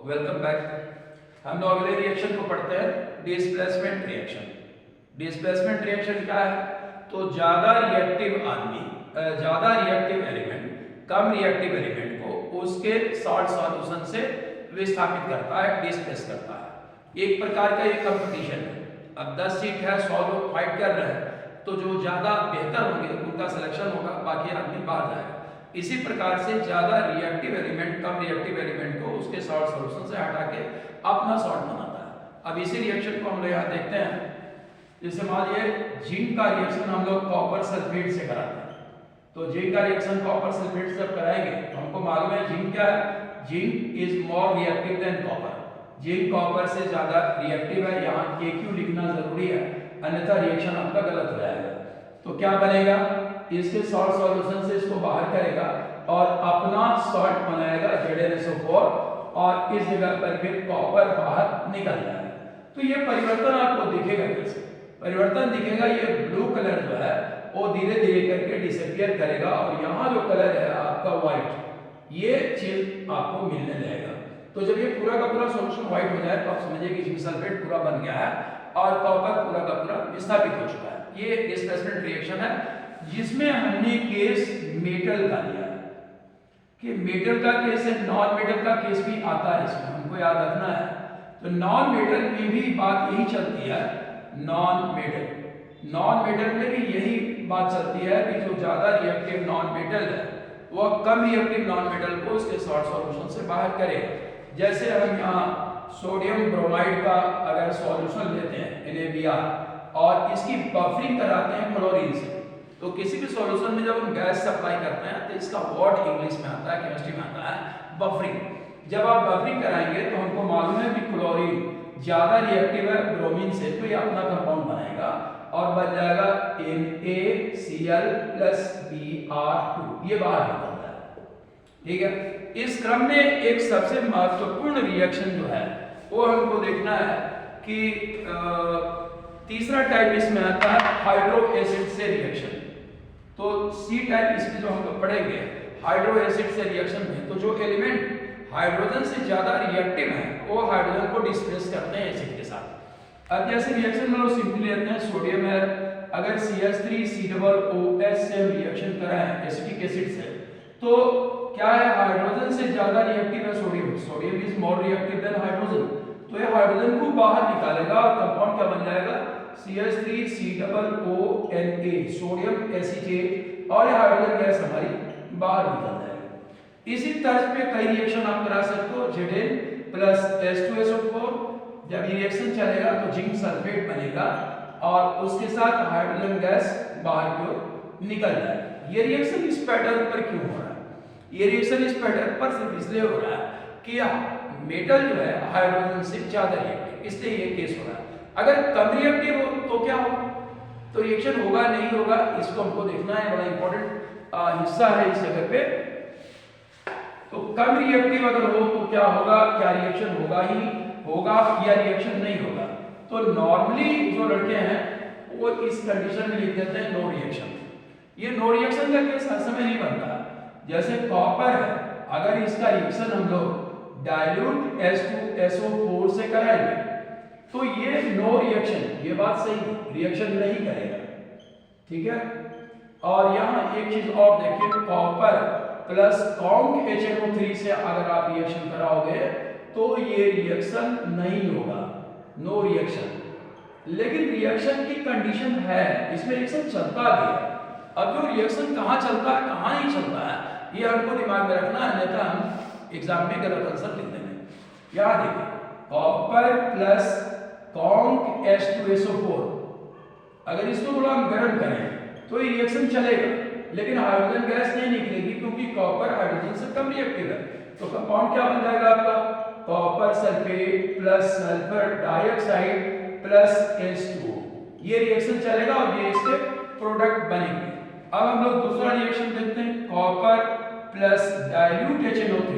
Welcome back. हम लोग अगले रिएक्शन को पढ़ते हैं, डिस्प्लेसमेंट रिएक्शन। डिस्प्लेसमेंट रिएक्शन क्या है? तो ज्यादा रिएक्टिव आदमी, ज्यादा रिएक्टिव एलिमेंट कम रिएक्टिव एलिमेंट को उसके सॉल्ट सॉल्यूशन से विस्थापित करता है, डिस्प्लेस करता है। एक प्रकार का ये कंपटीशन है। अब 10 सीट है, 100 लोग फाइट कर रहे हैं, तो जो ज्यादा बेहतर होंगे उनका सिलेक्शन होगा, बाकी आदमी बाहर जाएगा। इसी प्रकार से ज्यादा रिएक्टिव एलिमेंट कम रिएक्टिव एलिमेंट को उसके सॉल्ट सॉल्यूशन से हटा के अपना सॉल्ट बनाता है। अब इसी रिएक्शन को हम लोग यहाँ देखते हैं। जैसे मान लीजिए जिंक का रिएक्शन हम लोग कॉपर सल्फेट से कराते हैं, तो जिंक का रिएक्शन कॉपर सल्फेट से कराएंगे तो हमको मालूम है जिंक क्या है। Zinc is more reactive than copper. Zinc copper से ज्यादा रिएक्टिव है। यहाँ Kq लिखना जरूरी है, अन्यथा रिएक्शन आपका गलत हो जाएगा। तो क्या बनेगा, इसके सॉल्ट सॉल्यूशन से इसको बाहर करेगा और अपना सॉल्ट बनाएगा ZnSO4, और इस जगह पर फिर कॉपर बाहर निकल जाएगा। तो ये परिवर्तन आपको दिखेगा। कैसे परिवर्तन दिखेगा? ये ब्लू कलर जो है वो धीरे धीरे करके डिसअपियर करेगा और यहाँ जो कलर है आपका व्हाइट, ये चीज आपको मिलने लगेगा। तो जब ये पूरा का पूरा सॉल्यूशन व्हाइट हो जाए तो आप समझिए कि जिंक सल्फेट पूरा बन गया है और कॉपर पूरा का पूरा विस्थापित हो चुका है। ये डिस्प्लेसमेंट रिएक्शन है जिसमें हमने केस मेटल का लिया है। कि मेटल का केस है, नॉन मेटल का केस भी आता है, इसमें हमको याद रखना है। तो नॉन मेटल में भी बात यही चलती है। नॉन मेटल में भी यही बात चलती है कि जो ज्यादा रिएक्टिव नॉन मेटल है वह कम रिएक्टिव नॉन मेटल को उसके सॉल्ट सॉल्यूशन से बाहर करे। जैसे हम यहाँ सोडियम ब्रोमाइड का अगर सॉल्यूशन लेते हैं NaBr और इसकी बफरिंग कराते हैं क्लोरीन से, तो किसी भी सॉल्यूशन में जब हम गैस सप्लाई करते हैं तो इसका वर्ड इंग्लिश में आता है, केमिस्ट्री में आता है बफरिंग। जब आप बफरिंग कराएंगे तो हमको मालूम है कि क्लोरीन ज्यादा रिएक्टिव है ब्रोमीन से, तो ये अपना कंपाउंड बनाएगा और बन जाएगा NaCl + Br2, ये बाहर निकलता है। ठीक है, इस क्रम में एक सबसे महत्वपूर्ण रिएक्शन जो है वो हमको देखना है कि तीसरा टाइप इसमें आता है हाइड्रो एसिड से रिएक्शन। तो सी टाइप इसमें जो हम लोग पढ़ेंगे हाइड्रो एसिड से रिएक्शन में, तो जो एलिमेंट हाइड्रोजन से ज्यादा रिएक्टिव है वो हाइड्रोजन को डिस्प्लेस करते हैं एसिड के साथ। अब जैसे रिएक्शन में लोग सिंपली लेते हैं, सोडियम है, अगर CH3COOH से हम रिएक्शन कराएं एसिटिक एसिड से, तो क्या है, हाइड्रोजन से ज्यादा रिएक्टिव है sodium. Sodium is more reactive than hydrogen, तो ये हाइड्रोजन को बाहर निकालेगा और कंपाउंड क्या बन जाएगा, CH3COONA, सोडियम एसीटेट, और ये हाइड्रोजन गैस हमारी बाहर निकल जाएगी। इसी तर्ज पे कई रिएक्शन आप करा सकते हो। Zn + H2SO4, जब ये रिएक्शन चलेगा तो जिंक सल्फेट बनेगा और उसके साथ हाइड्रोजन गैस बाहर की ओर निकल जाएगी। ये रिएक्शन इस पैटर्न पर क्यों हो रहा है? ये रिएक्शन इस पैटर्न पर सिर्फ इसलिए हो रहा है कि मेटल जो है हाइड्रोजन से ज्यादा रिएक्टिव, इसलिए ये केस हो रहा है। अगर कम रिएक्टिव हो तो क्या होगा? तो रिएक्शन होगा नहीं होगा, इसको हमको देखना है, बड़ा इंपॉर्टेंट हिस्सा है इस जगह पे। तो कम रिएक्टिव अगर हो तो क्या होगा, क्या रिएक्शन होगा ही होगा या रिएक्शन नहीं होगा? तो नॉर्मली जो लड़के हैं वो इस कंडीशन में लिख देते हैं नो रिएक्शन। ये नो रिएक्शन का केस हर समय नहीं बनता। जैसे कॉपर है, अगर इसका रिएक्शन हम लोग डाइल्यूट H2SO4 से कराएंगे तो ये नो रिएक्शन, ये बात सही, रिएक्शन नहीं करेगा। ठीक है, और यहाँ एक चीज और देखिए, कॉपर प्लस कॉन्क HNO3 से अगर आप रिएक्शन कराओगे तो ये रिएक्शन नहीं होगा, नो रिएक्शन। लेकिन रिएक्शन की कंडीशन है, इसमें रिएक्शन चलता भी है। अब जो रिएक्शन कहाँ चलता है कहाँ नहीं चलता है, ये हमको दिमाग में रखना है, अन्यथा हम एग्जाम में गलत आंसर लिख देंगे। याद देखिए, कॉपर प्लस कॉन्क H2SO4, अगर इसको थोड़ा हम गर्म करें तो ये रिएक्शन चलेगा, लेकिन हाइड्रोजन गैस नहीं निकलेगी क्योंकि कॉपर हाइड्रोजन से कम रिएक्टिव है। तो कंपाउंड क्या बन जाएगा आपका, copper sulphate plus sulphur dioxide plus H2O। ये रिएक्शन चलेगा और ये इसके प्रोडक्ट बनेंगे। अब हम लोग दूसरा रिएक्शन देखते हैं, कॉपर प्लस डाइल्यूट HNO3।